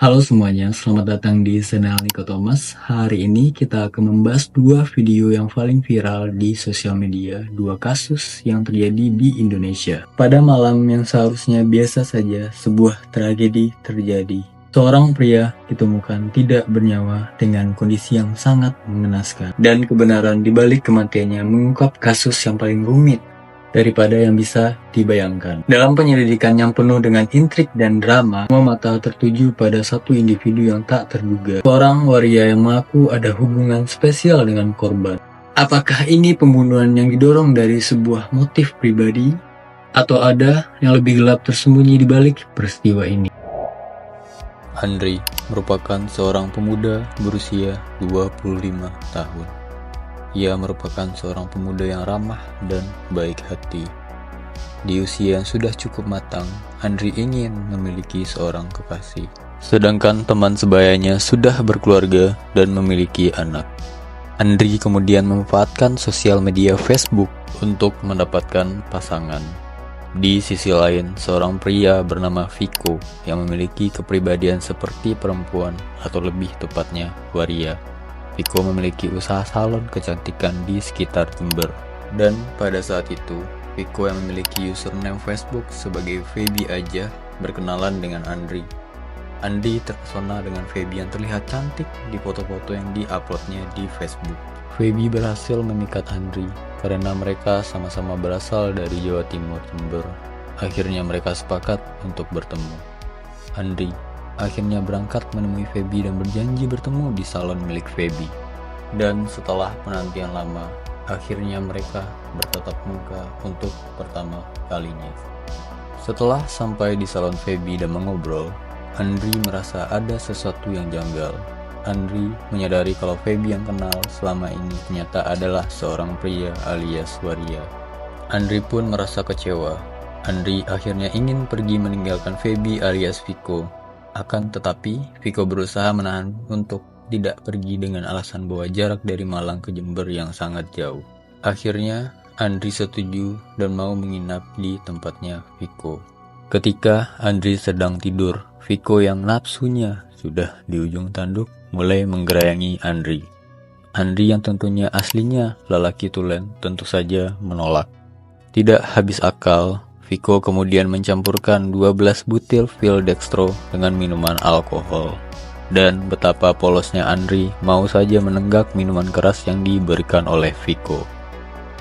Halo semuanya, selamat datang di channel Niko Thomas. Hari ini kita akan membahas dua video yang paling viral di sosial media, dua kasus yang terjadi di Indonesia. Pada malam yang seharusnya biasa saja, sebuah tragedi terjadi. Seorang pria ditemukan tidak bernyawa dengan kondisi yang sangat mengenaskan. Dan kebenaran dibalik kematiannya mengungkap kasus yang paling rumit daripada yang bisa dibayangkan. Dalam penyelidikan yang penuh dengan intrik dan drama, semua mata tertuju pada satu individu yang tak terduga. Seorang waria yang mengaku ada hubungan spesial dengan korban. Apakah ini pembunuhan yang didorong dari sebuah motif pribadi? Atau ada yang lebih gelap tersembunyi di balik peristiwa ini? Andri merupakan seorang pemuda berusia 25 tahun. Ia merupakan seorang pemuda yang ramah dan baik hati. Di usia yang sudah cukup matang, Andri ingin memiliki seorang kekasih. Sedangkan teman sebayanya sudah berkeluarga dan memiliki anak. Andri kemudian memanfaatkan sosial media Facebook untuk mendapatkan pasangan. Di sisi lain, seorang pria bernama Viko yang memiliki kepribadian seperti perempuan atau lebih tepatnya waria. Viko memiliki usaha salon kecantikan di sekitar Jember. Dan pada saat itu, Viko yang memiliki username Facebook sebagai Feby aja berkenalan dengan Andri. Andri terpesona dengan Feby yang terlihat cantik di foto-foto yang diuploadnya di Facebook. Feby berhasil memikat Andri karena mereka sama-sama berasal dari Jawa Timur, Jember. Akhirnya mereka sepakat untuk bertemu. Andri akhirnya berangkat menemui Feby dan berjanji bertemu di salon milik Feby. Dan setelah penantian lama, akhirnya mereka bertatap muka untuk pertama kalinya. Setelah sampai di salon Feby dan mengobrol, Andri merasa ada sesuatu yang janggal. Andri menyadari kalau Feby yang kenal selama ini ternyata adalah seorang pria alias waria. Andri pun merasa kecewa. Andri akhirnya ingin pergi meninggalkan Feby alias Viko. Akan tetapi, Viko berusaha menahan untuk tidak pergi dengan alasan bahwa jarak dari Malang ke Jember yang sangat jauh. Akhirnya, Andri setuju dan mau menginap di tempatnya Viko. Ketika Andri sedang tidur, Viko yang nafsunya sudah di ujung tanduk mulai menggerayangi Andri. Andri yang tentunya aslinya lelaki tulen tentu saja menolak. Tidak habis akal, Viko kemudian mencampurkan 12 butil pil dextro dengan minuman alkohol. Dan betapa polosnya Andri mau saja menenggak minuman keras yang diberikan oleh Viko.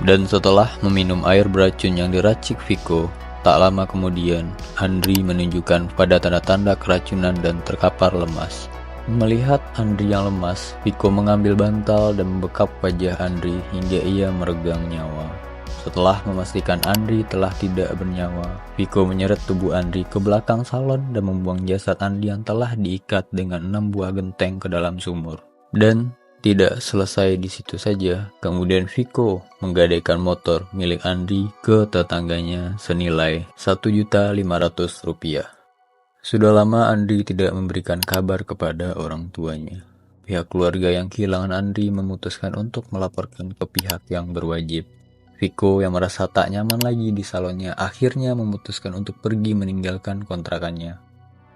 Dan setelah meminum air beracun yang diracik Viko, tak lama kemudian Andri menunjukkan pada tanda-tanda keracunan dan terkapar lemas. Melihat Andri yang lemas, Viko mengambil bantal dan membekap wajah Andri hingga ia meregang nyawa. Setelah memastikan Andri telah tidak bernyawa, Viko menyeret tubuh Andri ke belakang salon dan membuang jasad Andri yang telah diikat dengan 6 buah genteng ke dalam sumur. Dan tidak selesai di situ saja, kemudian Viko menggadaikan motor milik Andri ke tetangganya senilai Rp1.500.000. Sudah lama Andri tidak memberikan kabar kepada orang tuanya. Pihak keluarga yang kehilangan Andri memutuskan untuk melaporkan ke pihak yang berwajib. Viko yang merasa tak nyaman lagi di salonnya akhirnya memutuskan untuk pergi meninggalkan kontrakannya.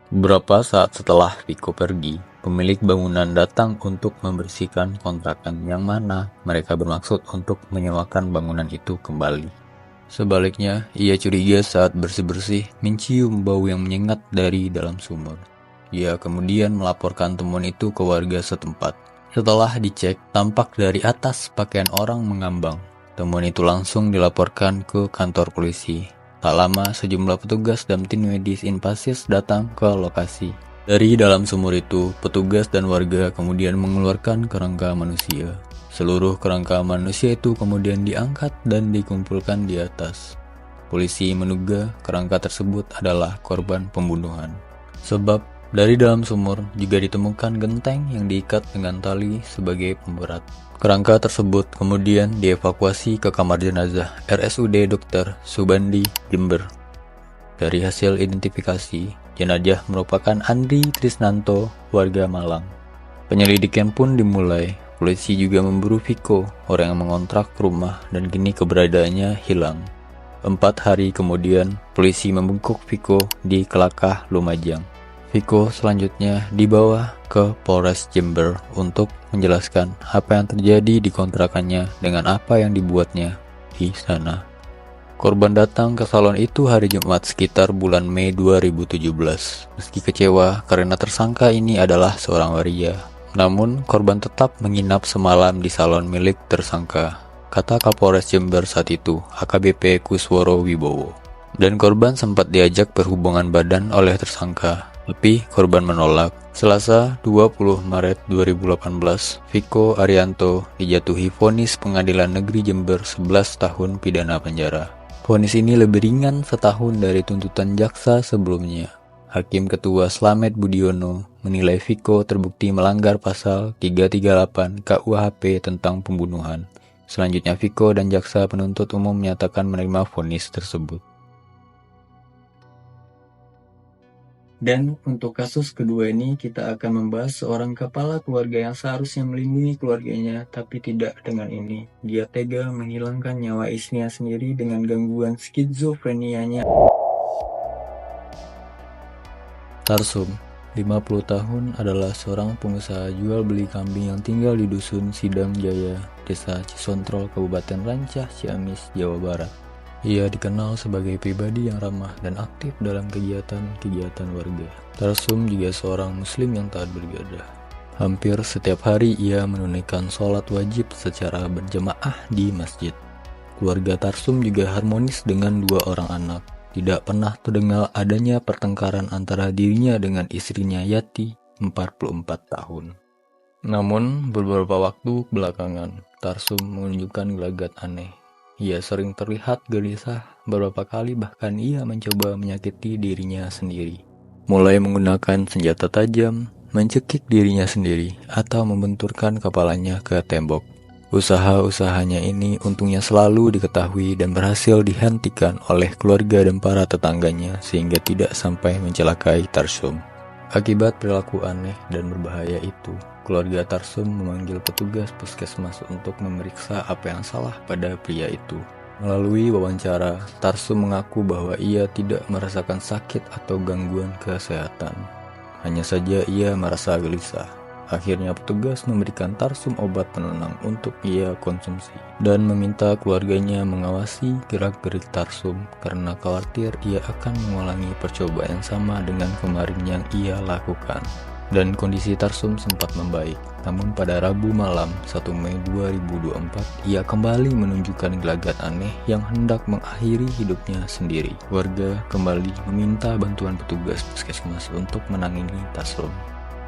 Beberapa saat setelah Viko pergi, pemilik bangunan datang untuk membersihkan kontrakan yang mana mereka bermaksud untuk menyewakan bangunan itu kembali. Sebaliknya, ia curiga saat bersih-bersih mencium bau yang menyengat dari dalam sumur. Ia kemudian melaporkan temuan itu ke warga setempat. Setelah dicek, tampak dari atas pakaian orang mengambang. Temuan itu langsung dilaporkan ke kantor polisi. Tak lama, sejumlah petugas dan tim medis Inpasis datang ke lokasi. Dari dalam sumur itu, petugas dan warga kemudian mengeluarkan kerangka manusia. Seluruh kerangka manusia itu kemudian diangkat dan dikumpulkan di atas. Polisi menduga kerangka tersebut adalah korban pembunuhan. Sebab dari dalam sumur juga ditemukan genteng yang diikat dengan tali sebagai pemberat. Kerangka tersebut kemudian dievakuasi ke kamar jenazah RSUD Dr. Subandi, Jember. Dari hasil identifikasi, jenazah merupakan Andri Trisnanto, warga Malang. Penyelidikan pun dimulai. Polisi juga memburu Viko, orang yang mengontrak rumah dan kini keberadaannya hilang. 4 hari kemudian, polisi membungkuk Viko di Kelakah, Lumajang. Viko selanjutnya dibawa ke Polres Jember untuk menjelaskan apa yang terjadi di kontrakannya dengan apa yang dibuatnya di sana. Korban datang ke salon itu hari Jumat sekitar bulan Mei 2017. Meski kecewa karena tersangka ini adalah seorang waria, namun korban tetap menginap semalam di salon milik tersangka, kata Kapolres Jember saat itu, AKBP Kusworo Wibowo. Dan korban sempat diajak berhubungan badan oleh tersangka, tapi korban menolak. Selasa 20 Maret 2018, Viko Arianto dijatuhi vonis Pengadilan Negeri Jember 11 tahun pidana penjara. Vonis ini lebih ringan setahun dari tuntutan jaksa sebelumnya. Hakim Ketua Slamet Budiono menilai Viko terbukti melanggar pasal 338 KUHP tentang pembunuhan. Selanjutnya Viko dan jaksa penuntut umum menyatakan menerima vonis tersebut. Dan untuk kasus kedua ini kita akan membahas seorang kepala keluarga yang seharusnya melindungi keluarganya, tapi tidak dengan ini. Dia tega menghilangkan nyawa istrinya sendiri dengan gangguan skizofrenianya. Tarsum, 50 tahun, adalah seorang pengusaha jual beli kambing yang tinggal di Dusun Sidang Jaya, Desa Cisontrol, Kabupaten Rancah, Ciamis, Jawa Barat. Ia dikenal sebagai pribadi yang ramah dan aktif dalam kegiatan-kegiatan warga. Tarsum juga seorang muslim yang taat beribadah. Hampir setiap hari ia menunaikan sholat wajib secara berjamaah di masjid. Keluarga Tarsum juga harmonis dengan 2 orang anak. Tidak pernah terdengar adanya pertengkaran antara dirinya dengan istrinya Yati, 44 tahun. Namun, beberapa waktu belakangan, Tarsum menunjukkan gelagat aneh. Ia sering terlihat gelisah, beberapa kali bahkan ia mencoba menyakiti dirinya sendiri. Mulai menggunakan senjata tajam, mencekik dirinya sendiri, atau membenturkan kepalanya ke tembok. Usaha-usahanya ini untungnya selalu diketahui dan berhasil dihentikan oleh keluarga dan para tetangganya sehingga tidak sampai mencelakai Tarsum. Akibat perilaku aneh dan berbahaya itu, keluarga Tarsum memanggil petugas puskesmas untuk memeriksa apa yang salah pada pria itu. Melalui wawancara, Tarsum mengaku bahwa ia tidak merasakan sakit atau gangguan kesehatan. Hanya saja ia merasa gelisah. Akhirnya petugas memberikan Tarsum obat penenang untuk ia konsumsi dan meminta keluarganya mengawasi gerak-gerik Tarsum karena khawatir ia akan mengulangi percobaan yang sama dengan kemarin yang ia lakukan. Dan kondisi Tarsum sempat membaik. Namun pada Rabu malam 1 Mei 2024, ia kembali menunjukkan gelagat aneh yang hendak mengakhiri hidupnya sendiri. Warga kembali meminta bantuan petugas puskesmas untuk menangani Tarsum.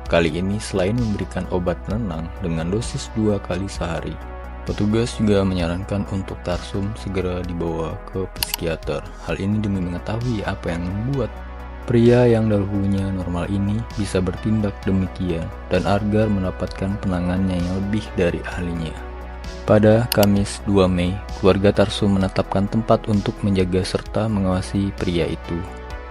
Kali ini selain memberikan obat penenang dengan dosis 2 kali sehari, petugas juga menyarankan untuk Tarsum segera dibawa ke psikiater. Hal ini demi mengetahui apa yang membuat pria yang dahulunya normal ini bisa bertindak demikian dan agar mendapatkan penanganan yang lebih dari ahlinya. Pada Kamis 2 Mei, keluarga Tarsum menetapkan tempat untuk menjaga serta mengawasi pria itu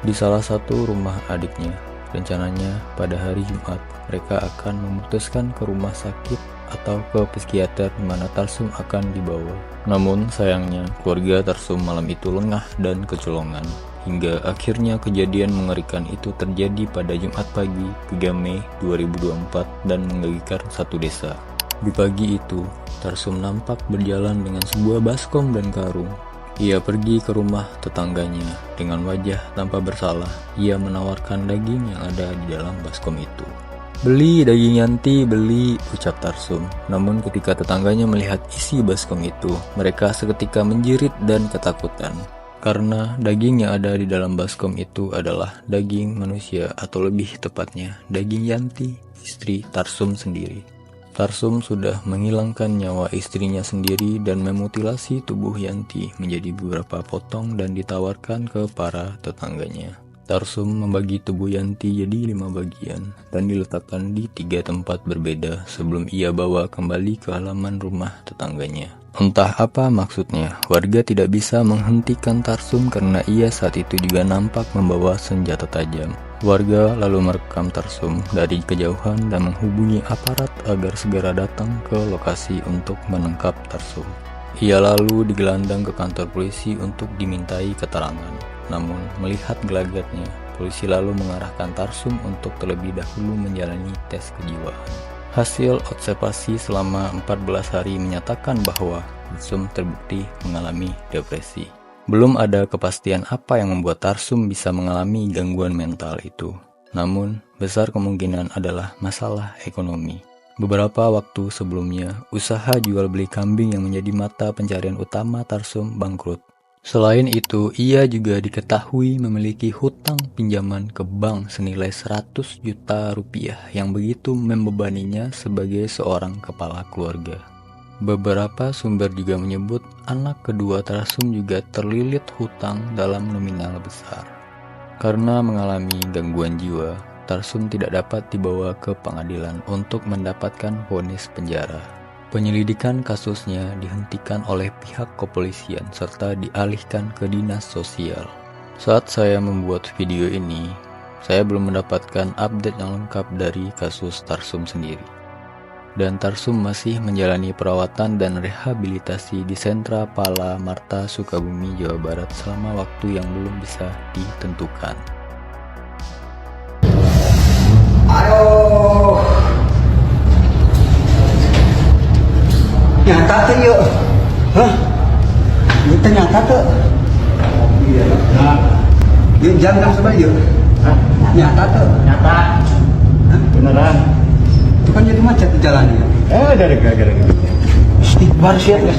di salah satu rumah adiknya. Rencananya pada hari Jumat, mereka akan memutuskan ke rumah sakit atau ke psikiater di mana Tarsum akan dibawa. Namun sayangnya, keluarga Tarsum malam itu lengah dan kecolongan. Hingga akhirnya kejadian mengerikan itu terjadi pada Jumat pagi 3 Mei 2024 dan menggegerkan satu desa. Di pagi itu, Tarsum nampak berjalan dengan sebuah baskom dan karung. Ia pergi ke rumah tetangganya dengan wajah tanpa bersalah. Ia menawarkan daging yang ada di dalam baskom itu. "Beli daging Yanti, beli," ucap Tarsum. Namun ketika tetangganya melihat isi baskom itu, mereka seketika menjerit dan ketakutan. Karena daging yang ada di dalam baskom itu adalah daging manusia, atau lebih tepatnya daging Yanti, istri Tarsum sendiri. Tarsum sudah menghilangkan nyawa istrinya sendiri dan memutilasi tubuh Yanti menjadi beberapa potong dan ditawarkan ke para tetangganya. Tarsum membagi tubuh Yanti jadi 5 bagian dan diletakkan di 3 tempat berbeda sebelum ia bawa kembali ke halaman rumah tetangganya. Entah apa maksudnya, warga tidak bisa menghentikan Tarsum karena ia saat itu juga nampak membawa senjata tajam. Warga lalu merekam Tarsum dari kejauhan dan menghubungi aparat agar segera datang ke lokasi untuk menangkap Tarsum. Ia lalu digelandang ke kantor polisi untuk dimintai keterangan. Namun melihat gelagatnya, Polisi lalu mengarahkan Tarsum untuk terlebih dahulu menjalani tes kejiwaan. Hasil observasi selama 14 hari menyatakan bahwa Tarsum terbukti mengalami depresi. Belum ada kepastian apa yang membuat Tarsum bisa mengalami gangguan mental itu. Namun, besar kemungkinan adalah masalah ekonomi. Beberapa waktu sebelumnya, usaha jual beli kambing yang menjadi mata pencarian utama Tarsum bangkrut. Selain itu, ia juga diketahui memiliki hutang pinjaman ke bank senilai 100 juta rupiah yang begitu membebaninya sebagai seorang kepala keluarga. Beberapa sumber juga menyebut anak kedua Tarsum juga terlilit hutang dalam nominal besar. Karena mengalami gangguan jiwa, Tarsum tidak dapat dibawa ke pengadilan untuk mendapatkan vonis penjara. Penyelidikan kasusnya dihentikan oleh pihak kepolisian serta dialihkan ke dinas sosial. Saat saya membuat video ini, saya belum mendapatkan update yang lengkap dari kasus Tarsum sendiri. Dan Tarsum masih menjalani perawatan dan rehabilitasi di Sentra Pala Marta Sukabumi, Jawa Barat selama waktu yang belum bisa ditentukan. Aduh, nyata tuh yuk, hah? Itu nyata tuh. Yuk jam sebelah yuk. Nyata tuh. Nyata. Beneran. Itu kan jadi macet di jalannya. Gara-gara. Istighfar sih ya.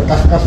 Tas.